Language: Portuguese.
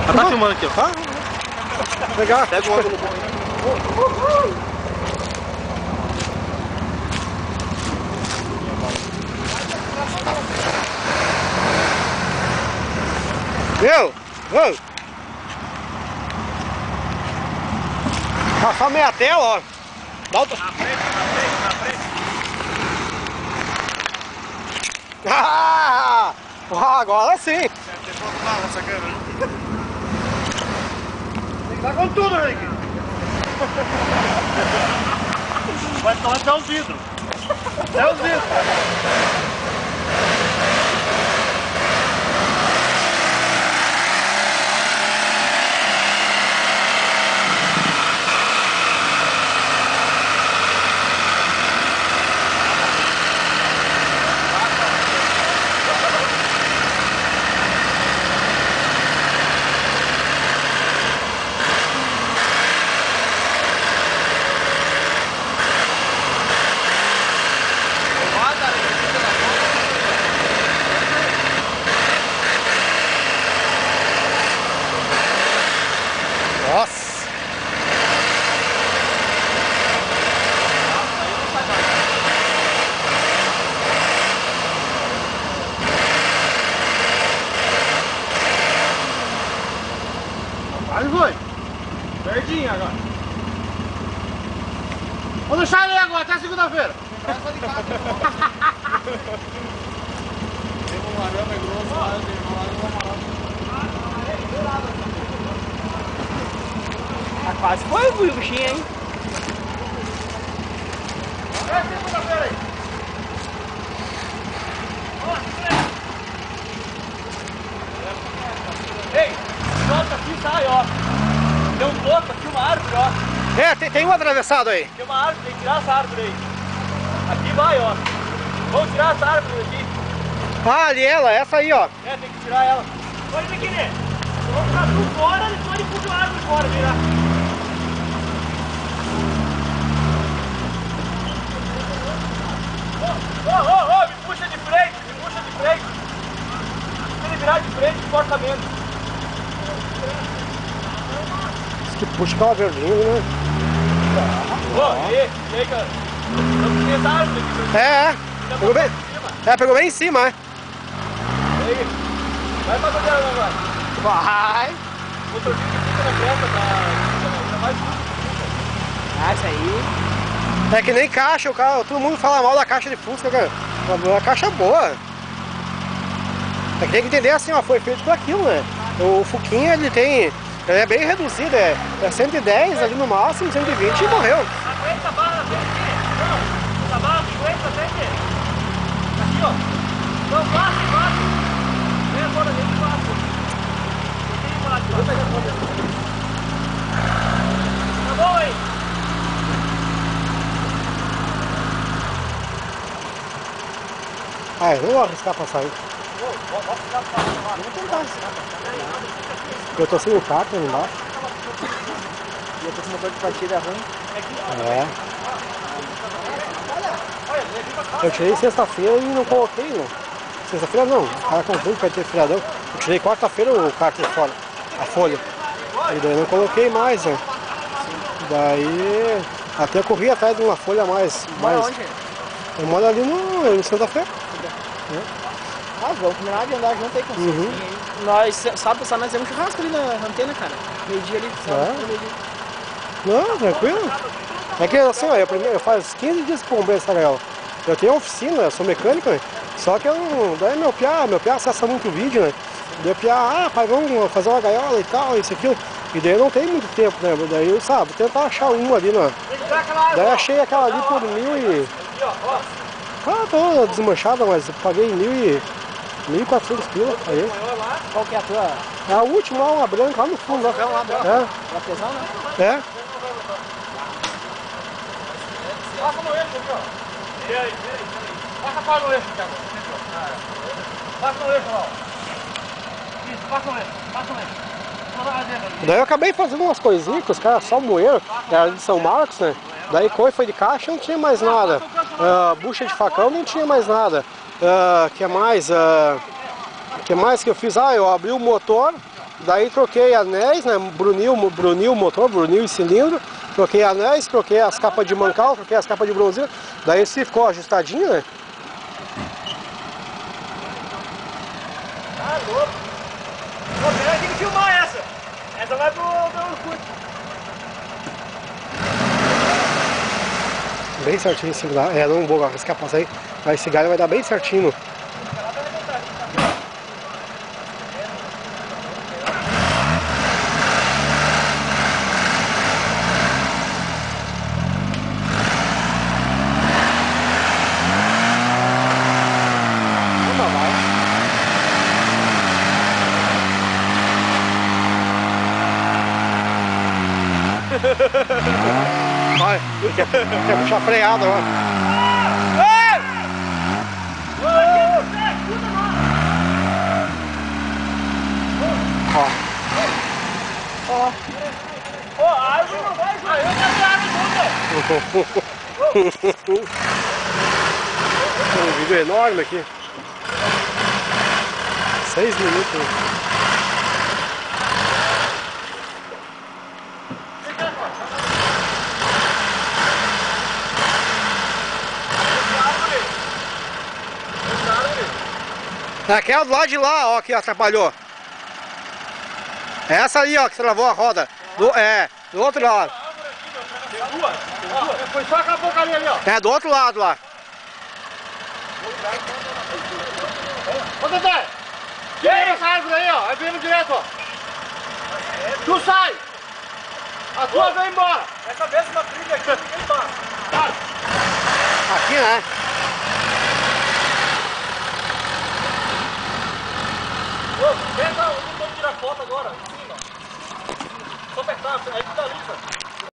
Tá filmando aqui, ó. Legal. Pega um ângulo bom aí. Meu! Ô! Só meia tela, ó. Dá outra. Na frente. Ah! Agora sim! Tem pouco mal nessa câmera. Tem que dar com tudo, Henrique. Vai tomar até os vidros. Até os vidros. Nossa! Quase foi! Verdinho agora! Vou deixar ele agora até segunda-feira! Tem um arame grosso lá, tem um Quase foi o bichinho, hein? Até segunda-feira aí! Ei, solta aqui, sai, ó. Tem um toco aqui, uma árvore, ó. É, tem um atravessado aí. Tem uma árvore, tem que tirar essa árvore aí. Aqui vai, ó. Vamos tirar essa árvore aqui. Ah, ali ela, essa aí, ó. É, tem que tirar ela. Pode ter que ir. Vamos ficar tudo fora, depois ele puxa a árvore fora, virar. Ô, me puxa de frente, me puxa de frente. Se ele virar de frente, corta menos. Diz que puxa aquela verdinha, né? Ô, e aí, cara? Vamos ter essa árvore aqui. Pegou bem. Pegou bem em cima, é. Aí, vai pra bandeira agora. Vai. O motorzinho que fica na cresta, tá mais duro. Ah, isso aí. É que nem caixa, o carro, todo mundo fala mal da caixa de Fusca, cara. Uma caixa boa. É que tem que entender assim, ó, foi feito para aquilo, né? O Fuquinha, ele é bem reduzido, é 110 ali no máximo, 120 e morreu. Aguenta a bala, vem aqui. Não, essa bala aguenta, vem aqui. Aqui, ó. Não, passe. Vem agora, vem de baixo. Tá bom aí? Ah, eu não vou arriscar pra sair. Vamos tentar. Eu tô sem o carro ali embaixo. E eu tô com motor de partida ruim. É. Eu tirei sexta-feira e não coloquei, não. Sexta-feira não, o cara confunde que vai ter feriadão. Eu tirei quarta-feira o carro fora, a folha. E daí não coloquei mais, né? Daí até corri atrás de uma folha a mais. Onde? Eu moro ali no Santa Fé. Ah, vamos combinar de andar junto aí com vocês. Nós, sábado, nós temos churrasco ali na antena, cara. Meio-dia ali, sábado, meio-dia. Não, tranquilo. É que assim, ó, eu faz 15 dias que o bombeiro está legal. Eu tenho oficina, eu sou mecânico, né? Só que eu não. Daí meu piá acessa muito o vídeo, né? Daí o piá, pai, vamos fazer uma gaiola e tal, isso, aquilo. E daí não tem muito tempo, né? Daí eu, sabe, vou tentar achar uma ali, né? Daí achei aquela ali por 1.000 Ah, toda desmanchada, mas eu paguei 1.400 pila. Aí. Qual que é a tua? É a última, uma branca lá no fundo. Lá. Ela pesão, né? É. Passa no eixo aqui, ó. E aí? Passa no eixo aqui agora. Passa no eixo lá, ó. Isso, passa no eixo. Daí eu acabei fazendo umas coisinhas que os caras só moeram, era de São Marcos, né? Daí coi foi de caixa, não tinha mais nada. Bucha de facão, não tinha mais nada. Que mais que eu fiz? Eu abri o motor, Daí troquei anéis, né? Brunil o motor, brunil e cilindro. Troquei anéis, troquei as capas de mancal, troquei as capas de bronzina. Daí esse ficou ajustadinho, né? Tá louco. Pô, pera, tem que filmar essa. Essa vai pro Orkut. Bem certinho esse galho. É, não vou arriscar passar aí. Mas esse galho vai dar bem certinho. Vai, quer puxar freada agora. Ó. Ó, a árvore não vai, João. Eu quero a árvore toda. Tem um vídeo enorme aqui. 6 minutos. Aquela do lado de lá, ó, que atrapalhou. Essa ali, ó, que você lavou a roda. Do outro lado. Tem duas? Foi só aquela porcaria ali, ó. É, do outro lado lá. Ô, Dedé! Tira essa árvore aí, ó. Aí vem direto, ó. Tu sai! A tua vem embora! Essa mesma trilha aqui, ninguém passa. Sai! Aqui, né? Ô, tenta, vamos tirar foto agora, em cima. Só apertar, aí tu dá luz,